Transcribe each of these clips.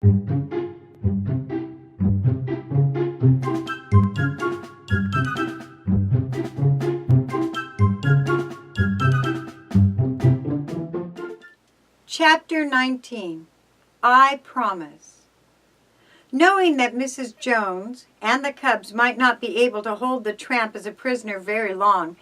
Chapter 19. I Promise. Knowing that Mrs. Jones and the Cubs might not be able to hold the tramp as a prisoner very long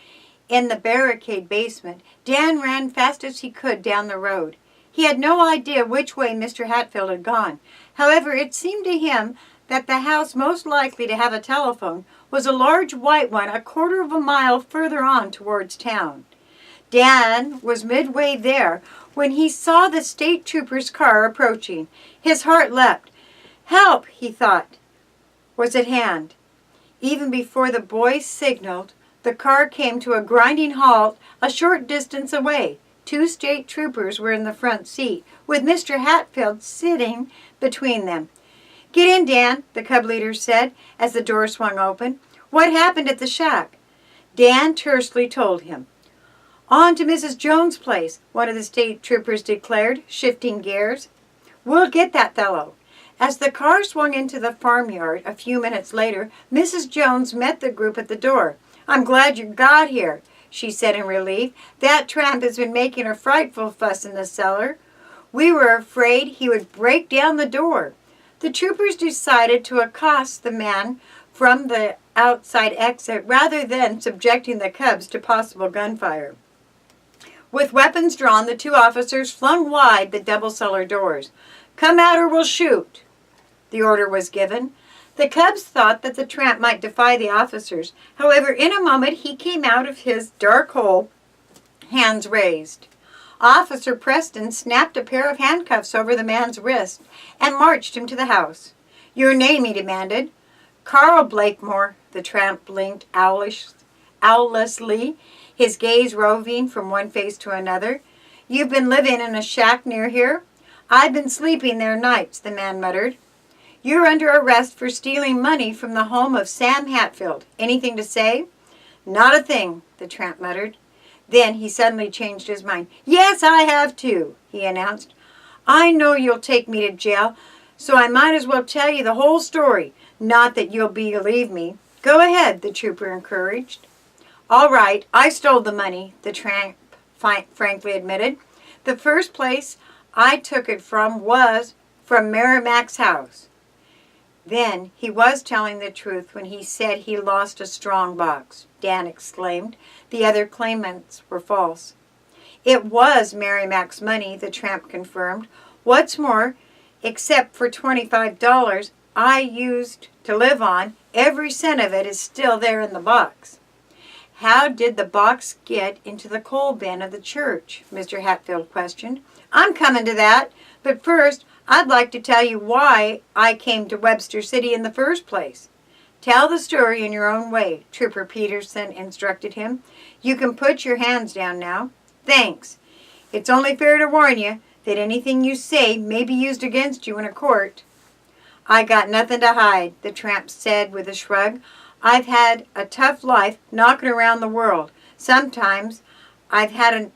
in the barricade basement, Dan ran fast as he could down the road. He had no idea which way Mr. Hatfield had gone. However, it seemed to him that the house most likely to have a telephone was a large white one a quarter of a mile further on towards town. Dan was midway there when he saw the state trooper's car approaching. His heart leapt. Help, he thought, was at hand. Even before the boy signaled, the car came to a grinding halt a short distance away. 2 state troopers were in the front seat, with Mr. Hatfield sitting between them. Get in, Dan, the cub leader said as the door swung open. What happened at the shack? Dan tersely told him. On to Mrs. Jones' place, one of the state troopers declared, shifting gears. We'll get that fellow. As the car swung into the farmyard a few minutes later, Mrs. Jones met the group at the door. I'm glad you got here, she said in relief. That tramp has been making a frightful fuss in the cellar. We were afraid he would break down the door. The troopers decided to accost the man from the outside exit rather than subjecting the cubs to possible gunfire. With weapons drawn, the 2 officers flung wide the double cellar doors. Come out or we'll shoot. The order was given. The cubs thought that the tramp might defy the officers. However, in a moment he came out of his dark hole, hands raised. Officer Preston snapped a pair of handcuffs over the man's wrist and marched him to the house. Your name, he demanded. Carl Blakemore, the tramp blinked owlishly, his gaze roving from one face to another. You've been living in a shack near here? I've been sleeping there nights, the man muttered. You're under arrest for stealing money from the home of Sam Hatfield. Anything to say? Not a thing, the tramp muttered. Then he suddenly changed his mind. Yes, I have too, he announced. I know you'll take me to jail, so I might as well tell you the whole story. Not that you'll believe me. Go ahead, the trooper encouraged. All right, I stole the money, the tramp frankly admitted. The first place I took it from was from Merrimack's house. Then he was telling the truth when he said he lost a strong box, Dan exclaimed. The other claimants were false. It was Merrimack's money, the tramp confirmed. What's more, except for $25 I used to live on, every cent of it is still there in the box. How did the box get into the coal bin of the church? Mr. Hatfield questioned. I'm coming to that, but first I'd like to tell you why I came to Webster City in the first place. Tell the story in your own way, Trooper Peterson instructed him. You can put your hands down now. Thanks. It's only fair to warn you that anything you say may be used against you in a court. I got nothing to hide, the tramp said with a shrug. I've had a tough life knocking around the world. Sometimes haven't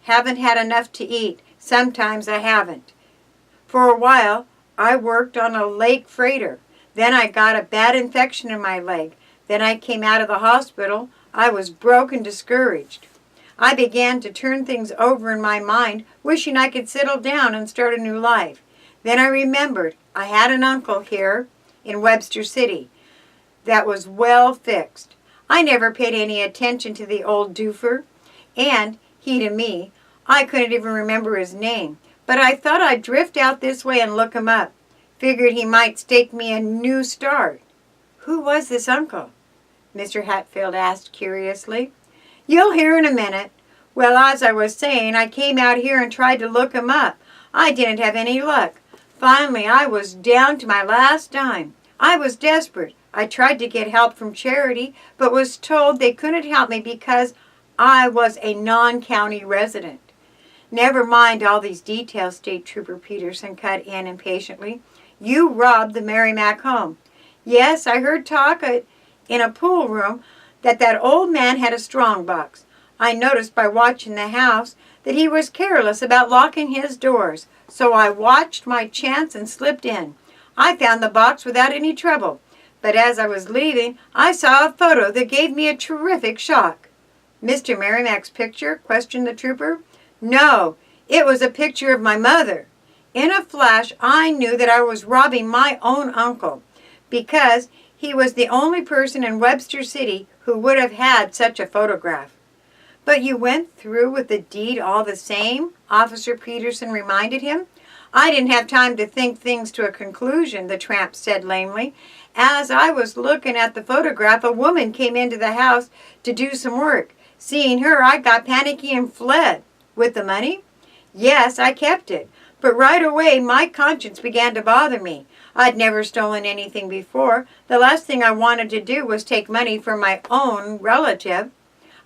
had enough to eat. Sometimes I haven't. For a while, I worked on a lake freighter. Then I got a bad infection in my leg. Then I came out of the hospital. I was broke and discouraged. I began to turn things over in my mind, wishing I could settle down and start a new life. Then I remembered I had an uncle here in Webster City that was well fixed. I never paid any attention to the old doofer, and he to me. I couldn't even remember his name, but I thought I'd drift out this way and look him up. Figured he might stake me a new start. Who was this uncle? Mr. Hatfield asked curiously. You'll hear in a minute. Well, as I was saying, I came out here and tried to look him up. I didn't have any luck. Finally, I was down to my last dime. I was desperate. I tried to get help from charity, but was told they couldn't help me because I was a non-county resident. Never mind all these details, State Trooper Peterson cut in impatiently. You robbed the Merrimack home. Yes, I heard talk in a pool room that old man had a strong box. I noticed by watching the house that he was careless about locking his doors, so I watched my chance and slipped in. I found the box without any trouble, but as I was leaving, I saw a photo that gave me a terrific shock." "Mr. Merrimack's picture?" questioned the trooper. "No, it was a picture of my mother. In a flash, I knew that I was robbing my own uncle, because he was the only person in Webster City who would have had such a photograph." "But you went through with the deed all the same?" Officer Peterson reminded him. "I didn't have time to think things to a conclusion," the tramp said lamely. "As I was looking at the photograph, a woman came into the house to do some work. Seeing her, I got panicky and fled." "With the money?" "Yes, I kept it. But right away, my conscience began to bother me. I'd never stolen anything before. The last thing I wanted to do was take money from my own relative.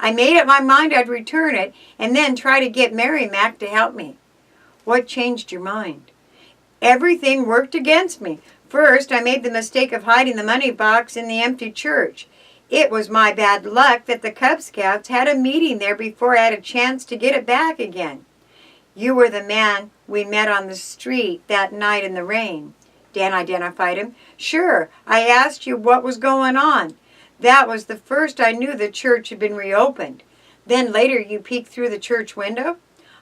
I made up my mind I'd return it and then try to get Merrimack to help me." "What changed your mind?" "Everything worked against me. First, I made the mistake of hiding the money box in the empty church. It was my bad luck that the Cub Scouts had a meeting there before I had a chance to get it back again." "You were the man we met on the street that night in the rain." Dan identified him. "Sure, I asked you what was going on. That was the first I knew the church had been reopened. Then later you peeked through the church window?"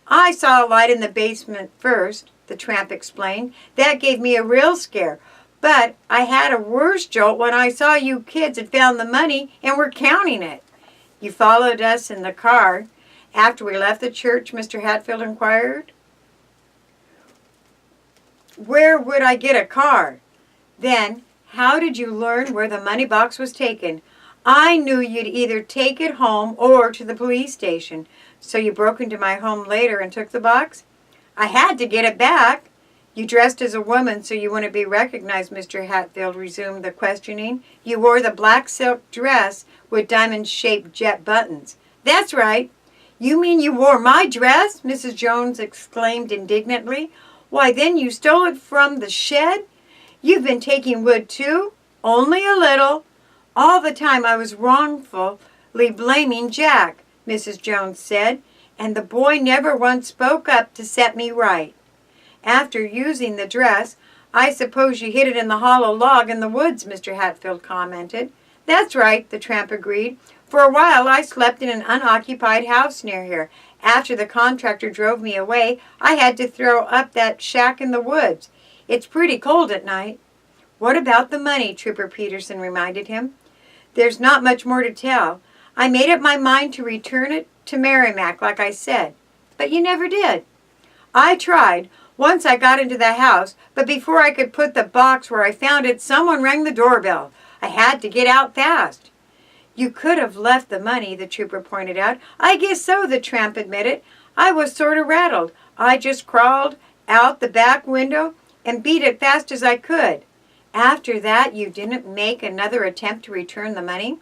"I saw a light in the basement first," the tramp explained. "That gave me a real scare. But I had a worse jolt when I saw you kids had found the money and were counting it." "You followed us in the car after we left the church?" Mr. Hatfield inquired. "Where would I get a car?" "Then how did you learn where the money box was taken?" "I knew you'd either take it home or to the police station." "So you broke into my home later and took the box?" "I had to get it back." "You dressed as a woman so you wouldn't be recognized," Mr. Hatfield resumed the questioning. "You wore the black silk dress with diamond-shaped jet buttons." "That's right." "You mean you wore my dress?" Mrs. Jones exclaimed indignantly. "Why, then you stole it from the shed? You've been taking wood too?" "Only a little." "All the time I was wrongfully blaming Jack," Mrs. Jones said, "and the boy never once spoke up to set me right." "After using the dress, I suppose you hid it in the hollow log in the woods," Mr. Hatfield commented. "That's right," the tramp agreed. "For a while I slept in an unoccupied house near here. After the contractor drove me away, I had to throw up that shack in the woods. It's pretty cold at night." "What about the money?" Trooper Peterson reminded him. "There's not much more to tell. I made up my mind to return it to Merrimack, like I said. But you never did." "I tried. Once I got into the house, but before I could put the box where I found it, someone rang the doorbell. I had to get out fast." "You could have left the money," the trooper pointed out. "I guess so," the tramp admitted. "I was sort of rattled. I just crawled out the back window and beat it fast as I could." "After that, you didn't make another attempt to return the money?"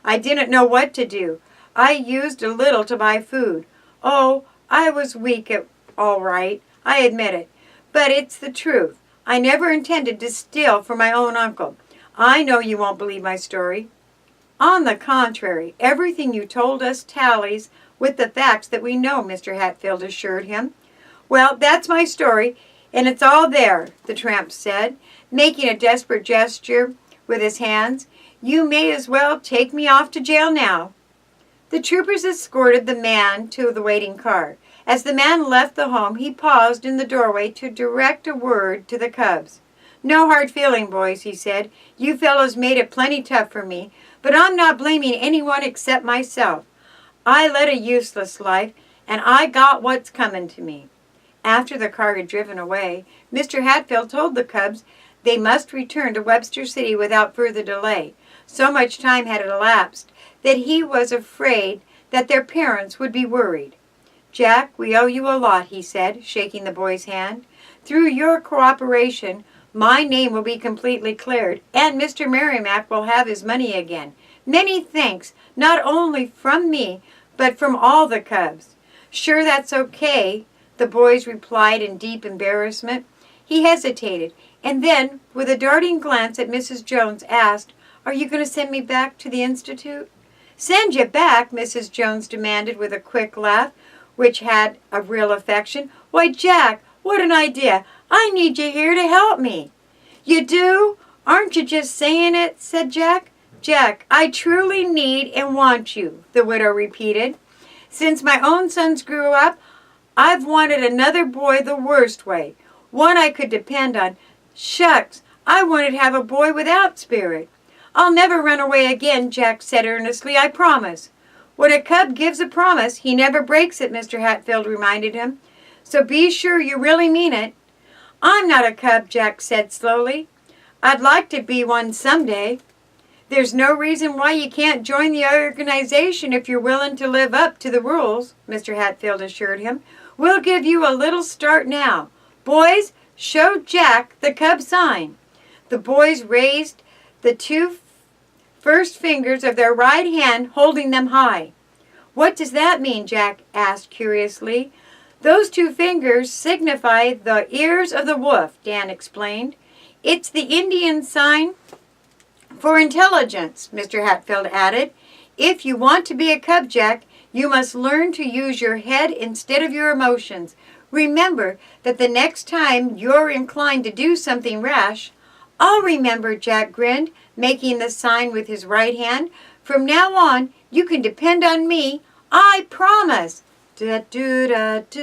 "I didn't know what to do. I used a little to buy food. Oh, I was weak, all right. I admit it. But it's the truth. I never intended to steal from my own uncle. I know you won't believe my story." "On the contrary, everything you told us tallies with the facts that we know," Mr. Hatfield assured him. "Well, that's my story, and it's all there," the tramp said, making a desperate gesture with his hands. "You may as well take me off to jail now." The troopers escorted the man to the waiting car. As the man left the home, he paused in the doorway to direct a word to the cubs. "No hard feeling, boys," he said. "You fellows made it plenty tough for me, but I'm not blaming anyone except myself. I led a useless life, and I got what's coming to me." After the car had driven away, Mr. Hatfield told the cubs they must return to Webster City without further delay. So much time had elapsed that he was afraid that their parents would be worried. "Jack, we owe you a lot," he said, shaking the boy's hand. "Through your cooperation, my name will be completely cleared, and Mr. Merrimack will have his money again. Many thanks, not only from me, but from all the cubs." "Sure, that's okay," the boys replied in deep embarrassment. He hesitated, and then, with a darting glance at Mrs. Jones, asked, "Are you going to send me back to the Institute?" "Send you back?" Mrs. Jones demanded with a quick laugh, which had a real affection. "Why, Jack, What an idea. I need you here to help me. You do? Aren't you just saying it? Said Jack. Jack, I truly need and want you, the widow repeated. Since my own sons grew up, I've wanted another boy the worst way. One I could depend on. Shucks, I wanted to have a boy without spirit. I'll never run away again, Jack said earnestly, I promise. When a cub gives a promise, he never breaks it, Mr. Hatfield reminded him. So be sure you really mean it. I'm not a cub, Jack said slowly. I'd like to be one someday. There's no reason why you can't join the organization if you're willing to live up to the rules, Mr. Hatfield assured him. We'll give you a little start now. Boys, show Jack the cub sign. The boys raised the two first fingers of their right hand, holding them high. What does that mean? Jack asked curiously. Those two fingers signify the ears of the wolf, Dan explained. It's the Indian sign for intelligence, Mr. Hatfield added. If you want to be a cub, Jack, you must learn to use your head instead of your emotions. Remember that the next time you're inclined to do something rash, I'll remember, Jack grinned, making the sign with his right hand. From now on, you can depend on me. I promise. Da-do-da-do.